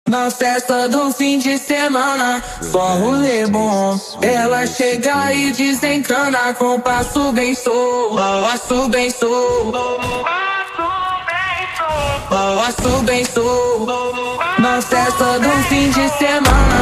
Na festa do fim de semana, só rolê bom. Ela chega e desencana com passo bem solto, passo bem solto, passo bem solto. Na festa do fim de semana.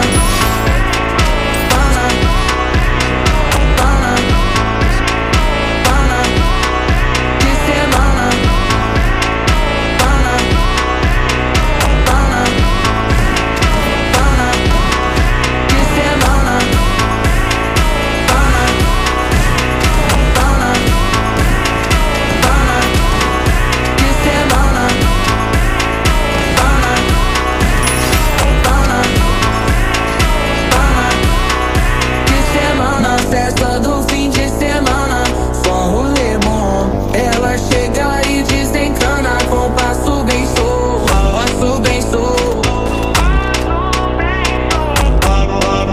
Festa do fim de semana, só rolê bom. Ela chega e desencana com passo bem solto, passo bem solto.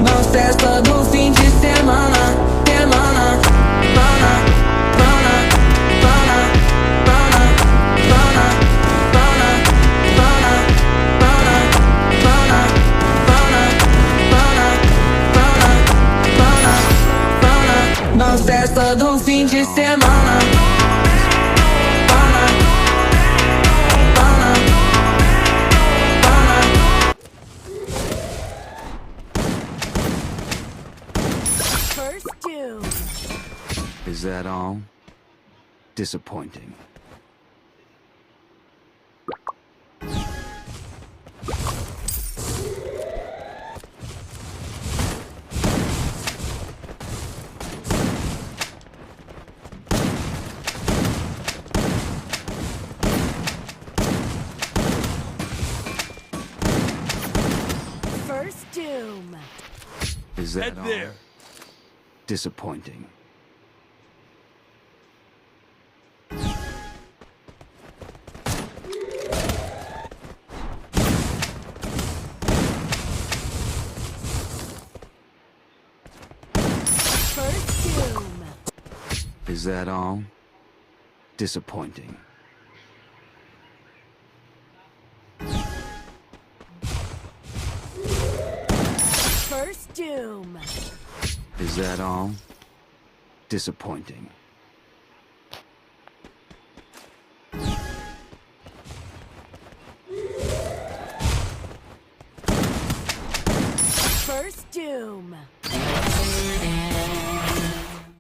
Na festa do fim de semana, semana, pana, pana, pana, pana, pana, pana, pana, pana, pana, pana, pana, pana. Na festa do fim de semana. Pana, pana, pana. First doom. Is that all? Disappointing. First doom. Is that Head all? there. Disappointing. First doom. Is that all? Disappointing. First doom. Is that all? Disappointing. First doom.